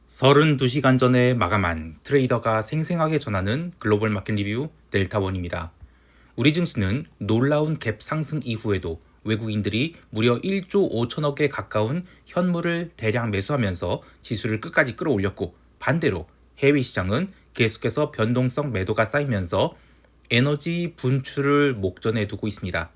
32시간 전에 마감한 트레이더가 생생하게 전하는 글로벌 마켓 리뷰 델타원입니다. 우리 증시는 놀라운 갭 상승 이후에도 외국인들이 무려 1조 5천억에 가까운 현물을 대량 매수하면서 지수를 끝까지 끌어올렸고, 반대로 해외 시장은 계속해서 변동성 매도가 쌓이면서 에너지 분출을 목전에 두고 있습니다.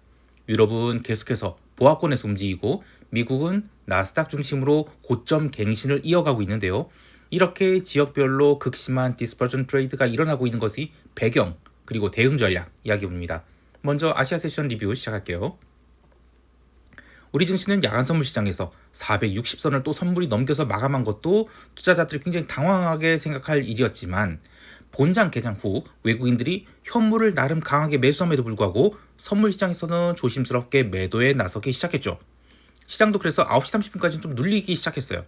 유럽은 계속해서 보합권에서 움직이고 미국은 나스닥 중심으로 고점 갱신을 이어가고 있는데요. 이렇게 지역별로 극심한 디스퍼전 트레이드가 일어나고 있는 것이 배경 그리고 대응 전략 이야기해봅니다. 먼저 아시아 세션 리뷰 시작할게요. 우리 증시는 야간 선물 시장에서 460선을 또 선물이 넘겨서 마감한 것도 투자자들이 굉장히 당황하게 생각할 일이었지만, 본장 개장 후 외국인들이 현물을 나름 강하게 매수함에도 불구하고 선물 시장에서는 조심스럽게 매도에 나서기 시작했죠. 시장도 그래서 9시 30분까지는 좀 눌리기 시작했어요.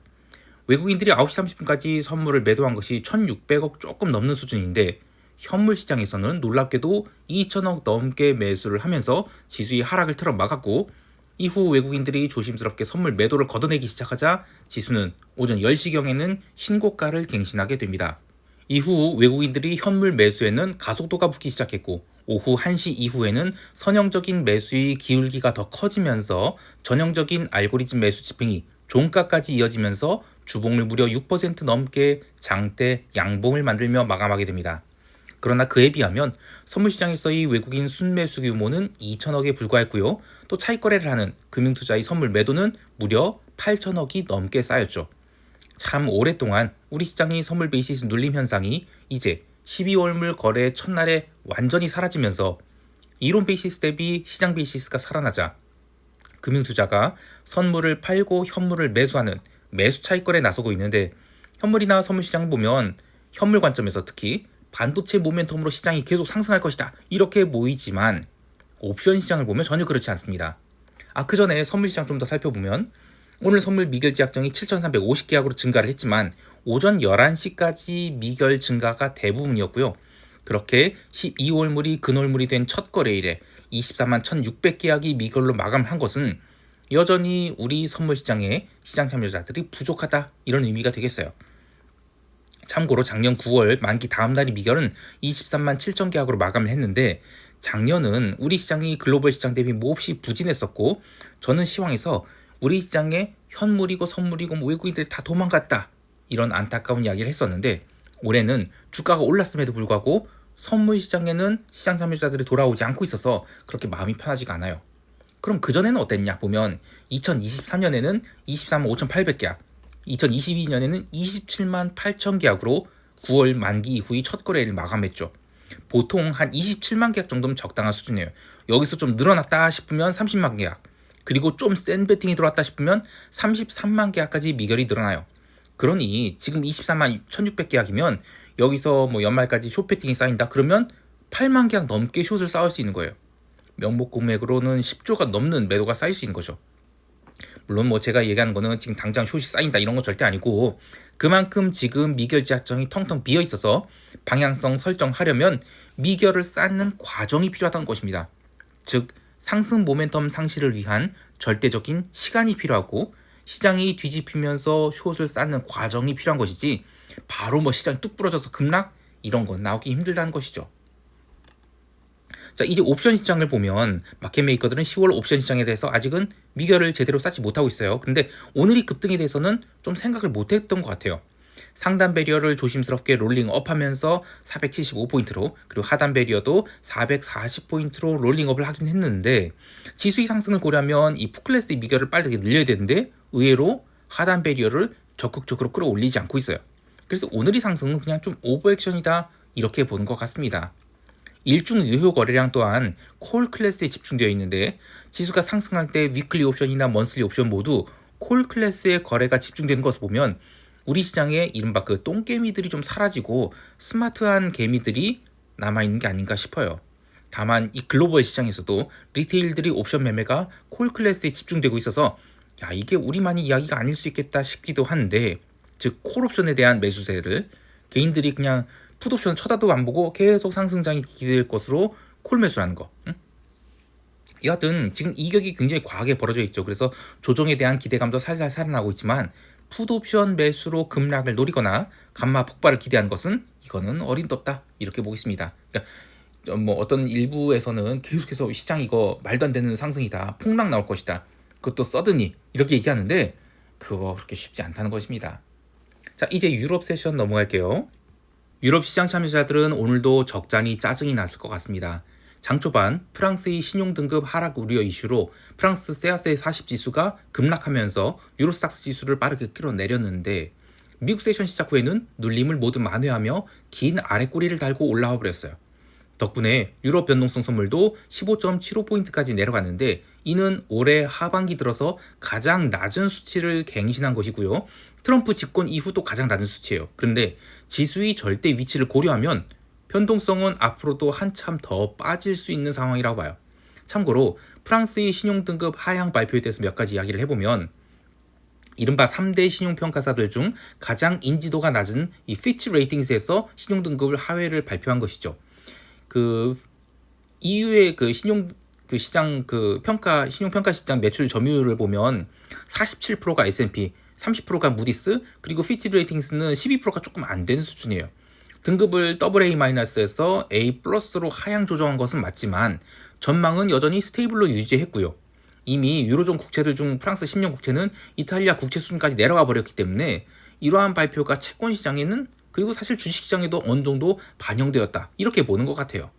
외국인들이 9시 30분까지 선물을 매도한 것이 1600억 조금 넘는 수준인데, 현물 시장에서는 놀랍게도 2000억 넘게 매수를 하면서 지수의 하락을 틀어 막았고, 이후 외국인들이 조심스럽게 선물 매도를 걷어내기 시작하자 지수는 오전 10시경에는 신고가를 갱신하게 됩니다. 이후 외국인들이 현물 매수에는 가속도가 붙기 시작했고, 오후 1시 이후에는 선형적인 매수의 기울기가 더 커지면서 전형적인 알고리즘 매수 지평이 종가까지 이어지면서 주봉을 무려 6% 넘게 장대 양봉을 만들며 마감하게 됩니다. 그러나 그에 비하면 선물시장에서의 외국인 순매수 규모는 2천억에 불과했고요. 또 차익거래를 하는 금융투자의 선물 매도는 무려 8천억이 넘게 쌓였죠. 참 오랫동안 우리 시장의 선물 베이시스 눌림 현상이 이제 12월물 거래 첫날에 완전히 사라지면서 이론 베이시스 대비 시장 베이시스가 살아나자 금융투자가 선물을 팔고 현물을 매수하는 매수 차익거래에 나서고 있는데, 현물이나 선물시장 보면 현물 관점에서 특히 반도체 모멘텀으로 시장이 계속 상승할 것이다 이렇게 보이지만, 옵션 시장을 보면 전혀 그렇지 않습니다. 그 전에 선물 시장 좀 더 살펴보면 오늘 선물 미결제 약정이 7,350계약으로 증가를 했지만 오전 11시까지 미결 증가가 대부분이었고요. 그렇게 12월물이 근월물이 된 첫 거래일에 24만 1,600계약이 미결로 마감한 것은 여전히 우리 선물 시장에 시장 참여자들이 부족하다 이런 의미가 되겠어요. 참고로 작년 9월 만기 다음 날이 미결은 23만 7천 계약으로 마감을 했는데, 작년은 우리 시장이 글로벌 시장 대비 몹시 부진했었고, 저는 시황에서 우리 시장에 현물이고 선물이고 외국인들이 다 도망갔다 이런 안타까운 이야기를 했었는데, 올해는 주가가 올랐음에도 불구하고 선물 시장에는 시장 참여자들이 돌아오지 않고 있어서 그렇게 마음이 편하지가 않아요. 그럼 그전에는 어땠냐 보면 2023년에는 24만 5,800계약, 2022년에는 27만 8천 계약으로 9월 만기 이후의 첫 거래를 마감했죠. 보통 한 27만 계약 정도면 적당한 수준이에요. 여기서 좀 늘어났다 싶으면 30만 계약, 그리고 좀 센 베팅이 들어왔다 싶으면 33만 계약까지 미결이 늘어나요. 그러니 지금 24만 1600계약이면 여기서 연말까지 숏 베팅이 쌓인다 그러면 8만 계약 넘게 숏을 쌓을 수 있는 거예요. 명목 공맥으로는 10조가 넘는 매도가 쌓일 수 있는 거죠. 물론 제가 얘기하는 거는 지금 당장 숏이 쌓인다 이런 거 절대 아니고, 그만큼 지금 미결 제약정이 텅텅 비어 있어서 방향성 설정하려면 미결을 쌓는 과정이 필요하다는 것입니다. 즉 상승 모멘텀 상실을 위한 절대적인 시간이 필요하고, 시장이 뒤집히면서 숏을 쌓는 과정이 필요한 것이지, 바로 시장이 뚝 부러져서 급락 이런 건 나오기 힘들다는 것이죠. 자, 이제 옵션 시장을 보면 마켓 메이커들은 10월 옵션 시장에 대해서 아직은 미결을 제대로 쌓지 못하고 있어요. 그런데 오늘이 급등에 대해서는 좀 생각을 못했던 것 같아요. 상단 배리어를 조심스럽게 롤링업 하면서 475포인트로, 그리고 하단 배리어도 440포인트로 롤링업을 하긴 했는데, 지수의 상승을 고려하면 이 풋클래스의 미결을 빠르게 늘려야 되는데 의외로 하단 배리어를 적극적으로 끌어올리지 않고 있어요. 그래서 오늘의 상승은 그냥 좀 오버액션이다 이렇게 보는 것 같습니다. 일중 유효 거래량 또한 콜 클래스에 집중되어 있는데, 지수가 상승할 때 위클리 옵션이나 먼슬리 옵션 모두 콜 클래스의 거래가 집중되는 것을 보면 우리 시장에 이른바 그 똥개미들이 좀 사라지고 스마트한 개미들이 남아있는 게 아닌가 싶어요. 다만 이 글로벌 시장에서도 리테일들이 옵션 매매가 콜 클래스에 집중되고 있어서 이게 우리만의 이야기가 아닐 수 있겠다 싶기도 한데, 즉 콜 옵션에 대한 매수세를 개인들이 그냥 풋옵션 쳐다도 안 보고 계속 상승장이 기대될 것으로 콜 매수하는 거. 여하튼 지금 이격이 굉장히 과하게 벌어져 있죠. 그래서 조정에 대한 기대감도 살살 살아나고 있지만 풋옵션 매수로 급락을 노리거나 감마 폭발을 기대하는 것은 이거는 어림없다 이렇게 보겠습니다. 그러니까 뭐 어떤 일부에서는 계속해서 시장 이거 말도 안 되는 상승이다, 폭락 나올 것이다, 그것도 서든이 이렇게 얘기하는데 그거 그렇게 쉽지 않다는 것입니다. 자, 이제 유럽 세션 넘어갈게요. 유럽 시장 참여자들은 오늘도 적잖이 짜증이 났을 것 같습니다. 장 초반 프랑스의 신용등급 하락 우려 이슈로 프랑스 세아세 40 지수가 급락하면서 유로스탁스 지수를 빠르게 끌어내렸는데 미국 세션 시작 후에는 눌림을 모두 만회하며 긴 아랫꼬리를 달고 올라와 버렸어요. 덕분에 유럽 변동성 선물도 15.75포인트까지 내려갔는데 이는 올해 하반기 들어서 가장 낮은 수치를 갱신한 것이고요. 트럼프 집권 이후도 가장 낮은 수치예요. 그런데 지수의 절대 위치를 고려하면 변동성은 앞으로도 한참 더 빠질 수 있는 상황이라고 봐요. 참고로 프랑스의 신용등급 하향 발표에 대해서 몇 가지 이야기를 해보면 이른바 3대 신용평가사들 중 가장 인지도가 낮은 이 피치 레이팅스에서 신용등급을 하회를 발표한 것이죠. 그 EU의 그 신용 그 시장 그 신용평가 시장 매출 점유율을 보면 47%가 S&P, 30%가 무디스, 그리고 피치 레이팅스는 12%가 조금 안 되는 수준이에요. 등급을 AA-에서 A+로 하향 조정한 것은 맞지만 전망은 여전히 스테이블로 유지했고요. 이미 유로존 국채들 중 프랑스 10년 국채는 이탈리아 국채 수준까지 내려가 버렸기 때문에 이러한 발표가 채권 시장에는 그리고 사실 주식시장에도 어느 정도 반영되었다 이렇게 보는 것 같아요.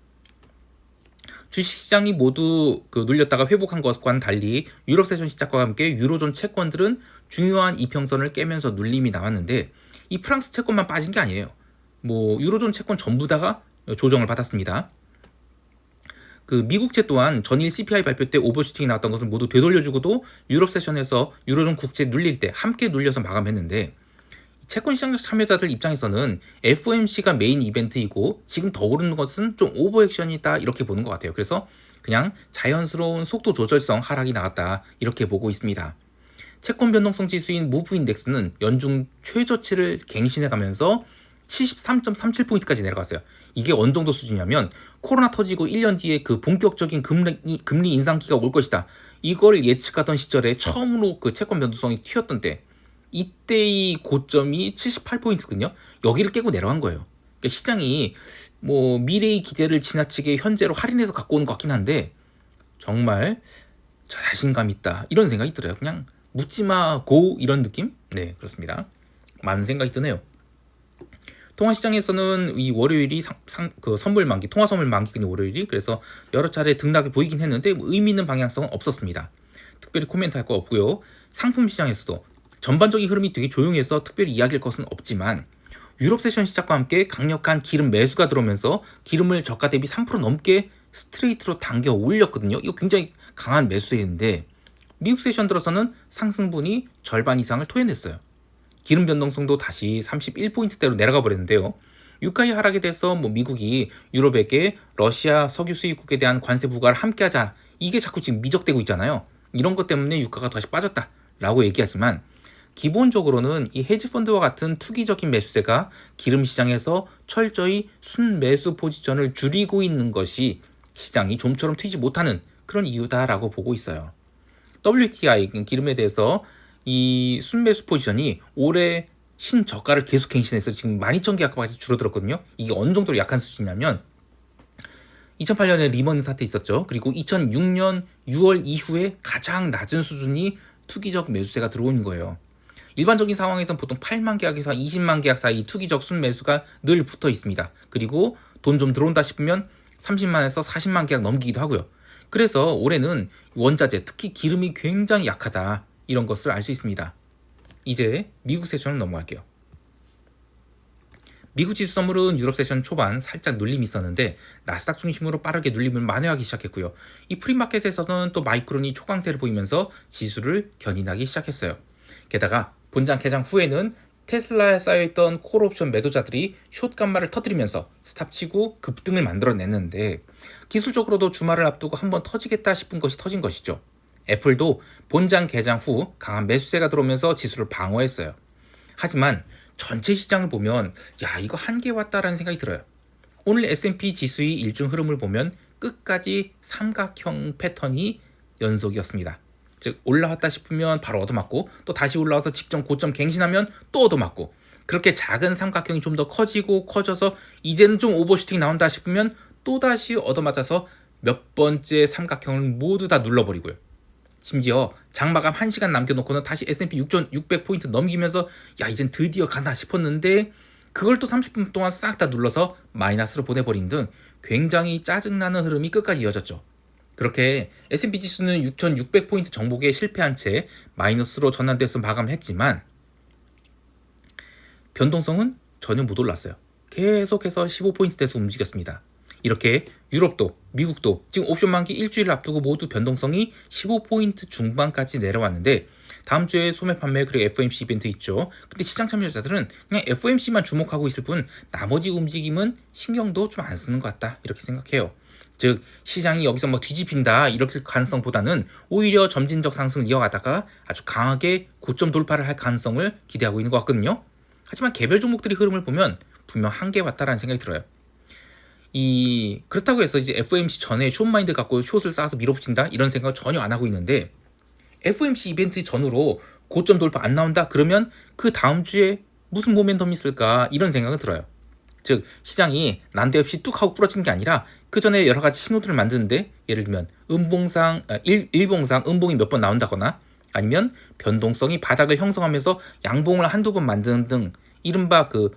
주식시장이 모두 눌렸다가 회복한 것과는 달리 유럽 세션 시작과 함께 유로존 채권들은 중요한 이평선을 깨면서 눌림이 나왔는데 이 프랑스 채권만 빠진 게 아니에요. 뭐 유로존 채권 전부 다가 조정을 받았습니다. 그 미국채 또한 전일 CPI 발표 때 오버슈팅이 나왔던 것을 모두 되돌려주고도 유럽 세션에서 유로존 국채 눌릴 때 함께 눌려서 마감했는데 채권 시장 참여자들 입장에서는 FOMC가 메인 이벤트이고 지금 더 오르는 것은 좀 오버액션이다 이렇게 보는 것 같아요. 그래서 그냥 자연스러운 속도 조절성 하락이 나왔다 이렇게 보고 있습니다. 채권 변동성 지수인 무브 인덱스는 연중 최저치를 갱신해가면서 73.37포인트까지 내려갔어요. 이게 어느 정도 수준이냐면 코로나 터지고 1년 뒤에 그 본격적인 금리 인상기가 올 것이다. 이걸 예측하던 시절에 처음으로 그 채권 변동성이 튀었던 때 이때의 고점이 78포인트거든요. 여기를 깨고 내려간 거예요. 그러니까 시장이 뭐 미래의 기대를 지나치게 현재로 할인해서 갖고 오는 것 같긴 한데 정말 자신감 있다 이런 생각이 들어요. 그냥 묻지마 고 이런 느낌? 네, 그렇습니다. 많은 생각이 드네요. 통화시장에서는 이 월요일이 선물 만기, 통화 선물 만기인 월요일이 그래서 여러 차례 등락을 보이긴 했는데 의미 있는 방향성은 없었습니다. 특별히 코멘트 할 거 없고요. 상품 시장에서도 전반적인 흐름이 되게 조용해서 특별히 이야기할 것은 없지만 유럽 세션 시작과 함께 강력한 기름 매수가 들어오면서 기름을 저가 대비 3% 넘게 스트레이트로 당겨 올렸거든요. 이거 굉장히 강한 매수세인데 미국 세션 들어서는 상승분이 절반 이상을 토해냈어요. 기름 변동성도 다시 31포인트대로 내려가 버렸는데요. 유가의 하락에 대해서 미국이 유럽에게 러시아 석유 수입국에 대한 관세 부과를 함께하자 이게 자꾸 지금 미적되고 있잖아요. 이런 것 때문에 유가가 다시 빠졌다라고 얘기하지만 기본적으로는 이 헤지펀드와 같은 투기적인 매수세가 기름 시장에서 철저히 순매수 포지션을 줄이고 있는 것이 시장이 좀처럼 튀지 못하는 그런 이유다라고 보고 있어요. WTI 기름에 대해서 이 순매수 포지션이 올해 신저가를 계속 갱신해서 지금 12,000계약까지 줄어들었거든요. 이게 어느 정도로 약한 수준이냐면 2008년에 리먼 사태 있었죠. 그리고 2006년 6월 이후에 가장 낮은 수준이 투기적 매수세가 들어오는 거예요. 일반적인 상황에서는 보통 8만 계약에서 20만 계약 사이 투기적 순매수가 늘 붙어 있습니다. 그리고 돈 좀 들어온다 싶으면 30만에서 40만 계약 넘기기도 하고요. 그래서 올해는 원자재, 특히 기름이 굉장히 약하다. 이런 것을 알 수 있습니다. 이제 미국 세션을 넘어갈게요. 미국 지수 선물은 유럽 세션 초반 살짝 눌림이 있었는데 나스닥 중심으로 빠르게 눌림을 만회하기 시작했고요. 이 프리마켓에서는 또 마이크론이 초강세를 보이면서 지수를 견인하기 시작했어요. 게다가 본장 개장 후에는 테슬라에 쌓여있던 콜옵션 매도자들이 숏 감마를 터뜨리면서 스탑치고 급등을 만들어냈는데 기술적으로도 주말을 앞두고 한번 터지겠다 싶은 것이 터진 것이죠. 애플도 본장 개장 후 강한 매수세가 들어오면서 지수를 방어했어요. 하지만 전체 시장을 보면 야 이거 한계 왔다라는 생각이 들어요. 오늘 S&P 지수의 일중 흐름을 보면 끝까지 삼각형 패턴이 연속이었습니다. 즉 올라왔다 싶으면 바로 얻어맞고 또 다시 올라와서 직전 고점 갱신하면 또 얻어맞고 그렇게 작은 삼각형이 좀 더 커지고 커져서 이제는 좀 오버슈팅 나온다 싶으면 또다시 얻어맞아서 몇 번째 삼각형을 모두 다 눌러버리고요. 심지어 장마감 1시간 남겨놓고는 다시 S&P 6,600포인트 넘기면서 야 이젠 드디어 간다 싶었는데 그걸 또 30분 동안 싹 다 눌러서 마이너스로 보내버린 등 굉장히 짜증나는 흐름이 끝까지 이어졌죠. 그렇게 S&P 지수는 6,600포인트 정복에 실패한 채 마이너스로 전환돼서 마감했지만 변동성은 전혀 못 올랐어요. 계속해서 15포인트대에서 움직였습니다. 이렇게 유럽도 미국도 지금 옵션 만기 일주일을 앞두고 모두 변동성이 15포인트 중반까지 내려왔는데 다음 주에 소매 판매 그리고 FOMC 이벤트 있죠. 근데 시장 참여자들은 그냥 FOMC만 주목하고 있을 뿐 나머지 움직임은 신경도 좀 안 쓰는 것 같다 이렇게 생각해요. 즉 시장이 여기서 뭐 뒤집힌다 이렇게 가능성보다는 오히려 점진적 상승을 이어가다가 아주 강하게 고점 돌파를 할 가능성을 기대하고 있는 것 같거든요. 하지만 개별 종목들이 흐름을 보면 분명 한계 왔다라는 생각이 들어요. 그렇다고 해서 이제 FOMC 전에 숏마인드 갖고 숏을 쌓아서 밀어붙인다 이런 생각을 전혀 안 하고 있는데 FOMC 이벤트 전후로 고점 돌파 안 나온다 그러면 그 다음 주에 무슨 모멘텀이 있을까 이런 생각이 들어요. 즉 시장이 난데없이 뚝 하고 부러지는 게 아니라 그 전에 여러 가지 신호들을 만드는데 예를 들면 일봉상 음봉이 몇 번 나온다거나 아니면 변동성이 바닥을 형성하면서 양봉을 한두 번 만드는 등 이른바 그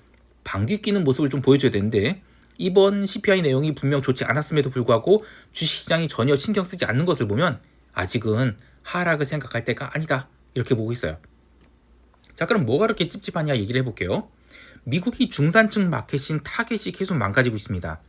방귀 뀌는 모습을 좀 보여줘야 되는데 이번 CPI 내용이 분명 좋지 않았음에도 불구하고 주식시장이 전혀 신경 쓰지 않는 것을 보면 아직은 하락을 생각할 때가 아니다 이렇게 보고 있어요. 자 그럼 뭐가 그렇게 찝찝하냐 얘기를 해볼게요. 미국이 중산층 마켓인 타겟이 계속 망가지고 있습니다.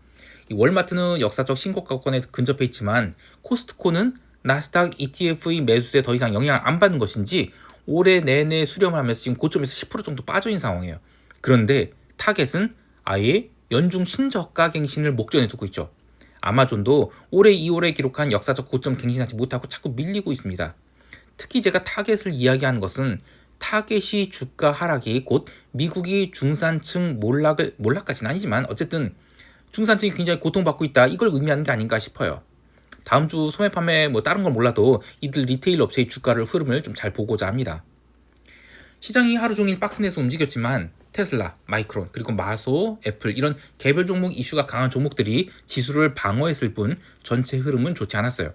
이 월마트는 역사적 신고가권에 근접해 있지만 코스트코는 나스닥 ETF의 매수세에 더 이상 영향을 안 받는 것인지 올해 내내 수렴을 하면서 지금 고점에서 10% 정도 빠져 있는 상황이에요. 그런데 타겟은 아예 연중 신저가 갱신을 목전에 두고 있죠. 아마존도 올해 2월에 기록한 역사적 고점 갱신하지 못하고 자꾸 밀리고 있습니다. 특히 제가 타겟을 이야기하는 것은 타겟이 주가 하락이 곧 미국이 중산층 몰락까지는 아니지만 어쨌든 중산층이 굉장히 고통받고 있다 이걸 의미하는 게 아닌가 싶어요. 다음 주 소매 판매 뭐 다른 건 몰라도 이들 리테일 업체의 주가를 흐름을 좀 잘 보고자 합니다. 시장이 하루 종일 박스내서 움직였지만 테슬라, 마이크론, 그리고 마소, 애플 이런 개별 종목 이슈가 강한 종목들이 지수를 방어했을 뿐 전체 흐름은 좋지 않았어요.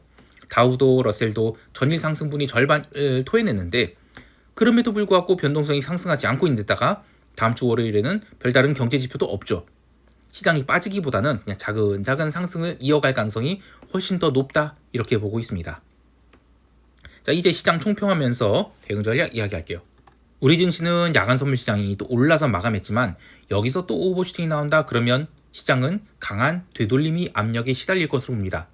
다우도 러셀도 전일 상승분이 절반을 토해냈는데 그럼에도 불구하고 변동성이 상승하지 않고 있는 데다가 다음 주 월요일에는 별다른 경제 지표도 없죠. 시장이 빠지기보다는 그냥 작은 상승을 이어갈 가능성이 훨씬 더 높다 이렇게 보고 있습니다. 자 이제 시장 총평하면서 대응 전략 이야기할게요. 우리 증시는 야간 선물 시장이 또 올라서 마감했지만 여기서 또 오버슈팅이 나온다 그러면 시장은 강한 되돌림이 압력에 시달릴 것으로 봅니다.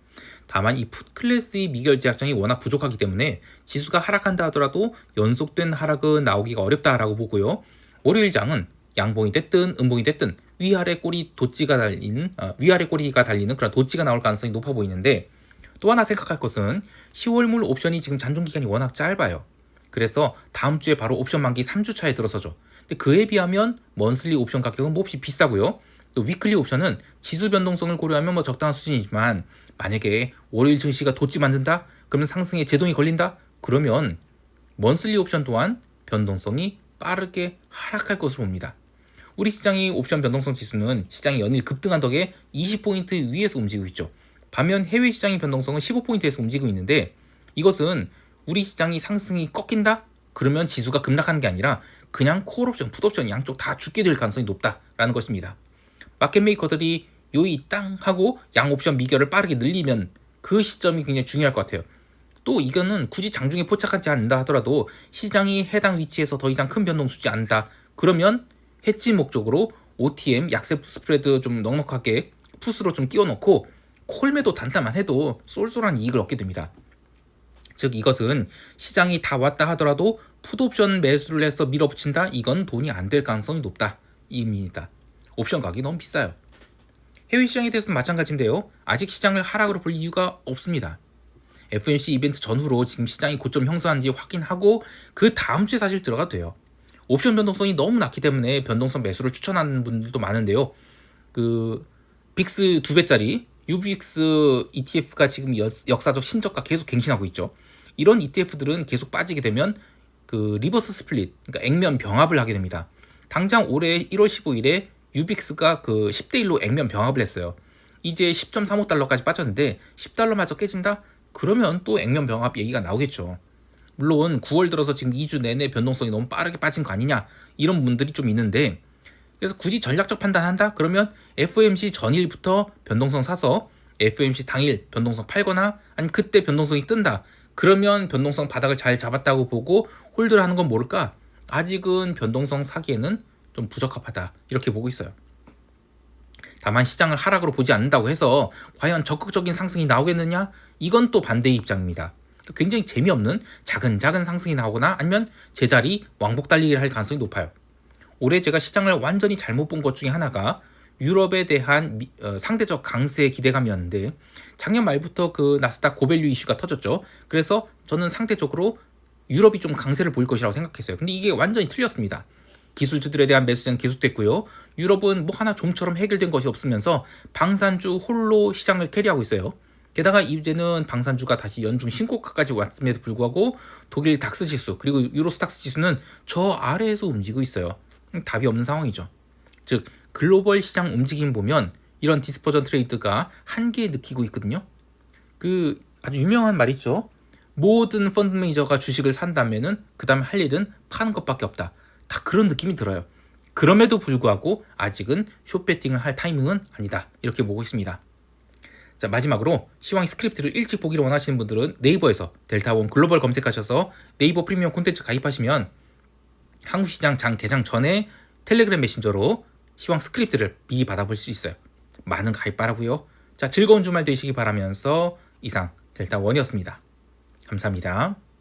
다만 이 풋클래스의 미결 제약장이 워낙 부족하기 때문에 지수가 하락한다 하더라도 연속된 하락은 나오기가 어렵다라고 보고요. 월요일 장은 양봉이 됐든 음봉이 됐든 위아래 꼬리가 달리는 그런 도치가 나올 가능성이 높아 보이는데 또 하나 생각할 것은 10월물 옵션이 지금 잔존 기간이 워낙 짧아요. 그래서 다음 주에 바로 옵션 만기 3주 차에 들어서죠. 근데 그에 비하면 먼슬리 옵션 가격은 몹시 비싸고요. 또 위클리 옵션은 지수 변동성을 고려하면 뭐 적당한 수준이지만 만약에 월요일 증시가 도치 만든다? 그러면 상승에 제동이 걸린다? 그러면 먼슬리 옵션 또한 변동성이 빠르게 하락할 것으로 봅니다. 우리 시장의 옵션 변동성 지수는 시장이 연일 급등한 덕에 20포인트 위에서 움직이고 있죠. 반면 해외 시장의 변동성은 15포인트에서 움직이고 있는데 이것은 우리 시장이 상승이 꺾인다? 그러면 지수가 급락하는 게 아니라 그냥 콜옵션, 풋옵션 양쪽 다 죽게 될 가능성이 높다라는 것입니다. 마켓메이커들이 요이 땅 하고 양옵션 미결을 빠르게 늘리면 그 시점이 굉장히 중요할 것 같아요. 또 이거는 굳이 장중에 포착하지 않는다 하더라도 시장이 해당 위치에서 더 이상 큰 변동 주지 않는다. 그러면 해지 목적으로 OTM 약세 스프레드 좀 넉넉하게 풋으로 좀 끼워놓고 콜매도 단타만 해도 쏠쏠한 이익을 얻게 됩니다. 즉 이것은 시장이 다 왔다 하더라도 풋옵션 매수를 해서 밀어붙인다? 이건 돈이 안 될 가능성이 높다. 이 의미입니다. 옵션 가격이 너무 비싸요. 해외 시장에 대해서는 마찬가지인데요. 아직 시장을 하락으로 볼 이유가 없습니다. FOMC 이벤트 전후로 지금 시장이 고점 형성한지 확인하고 그 다음 주에 사실 들어가도 돼요. 옵션 변동성이 너무 낮기 때문에 변동성 매수를 추천하는 분들도 많은데요. 그 빅스 2배짜리 UBX ETF가 지금 역사적 신저가 계속 갱신하고 있죠. 이런 ETF들은 계속 빠지게 되면 그 리버스 스플릿, 그러니까 액면 병합을 하게 됩니다. 당장 올해 1월 15일에 유빅스가 그 10대 1로 액면 병합을 했어요. 이제 10.35달러까지 빠졌는데 10달러마저 깨진다? 그러면 또 액면 병합 얘기가 나오겠죠. 물론 9월 들어서 지금 2주 내내 변동성이 너무 빠르게 빠진 거 아니냐 이런 분들이 좀 있는데, 그래서 굳이 전략적 판단한다? 그러면 FOMC 전일부터 변동성 사서 FOMC 당일 변동성 팔거나 아니면 그때 변동성이 뜬다. 그러면 변동성 바닥을 잘 잡았다고 보고 홀드를 하는 건 모를까? 아직은 변동성 사기에는 좀 부적합하다. 이렇게 보고 있어요. 다만 시장을 하락으로 보지 않는다고 해서 과연 적극적인 상승이 나오겠느냐? 이건 또 반대의 입장입니다. 굉장히 재미없는 작은 상승이 나오거나 아니면 제자리 왕복 달리기를 할 가능성이 높아요. 올해 제가 시장을 완전히 잘못 본 것 중에 하나가 유럽에 대한 상대적 강세의 기대감이었는데, 작년 말부터 그 나스닥 고밸류 이슈가 터졌죠. 그래서 저는 상대적으로 유럽이 좀 강세를 보일 것이라고 생각했어요. 근데 이게 완전히 틀렸습니다. 기술주들에 대한 매수세는 계속됐고요. 유럽은 뭐 하나 좀처럼 해결된 것이 없으면서 방산주 홀로 시장을 캐리하고 있어요. 게다가 이제는 방산주가 다시 연중 신고가까지 왔음에도 불구하고 독일 닥스 지수 그리고 유로스탁스 지수는 저 아래에서 움직이고 있어요. 답이 없는 상황이죠. 즉 글로벌 시장 움직임 보면 이런 디스퍼전 트레이드가 한계에 느끼고 있거든요. 그 아주 유명한 말 있죠. 모든 펀드 매니저가 주식을 산다면은 그 다음에 할 일은 파는 것밖에 없다. 다 그런 느낌이 들어요. 그럼에도 불구하고 아직은 숏배팅을 할 타이밍은 아니다. 이렇게 보고 있습니다. 자, 마지막으로 시황 스크립트를 일찍 보기를 원하시는 분들은 네이버에서 델타원 글로벌 검색하셔서 네이버 프리미엄 콘텐츠 가입하시면 한국 시장 장 개장 전에 텔레그램 메신저로 시황 스크립트를 미리 받아볼 수 있어요. 많은 가입 바라고요. 자, 즐거운 주말 되시기 바라면서 이상 델타원이었습니다. 감사합니다.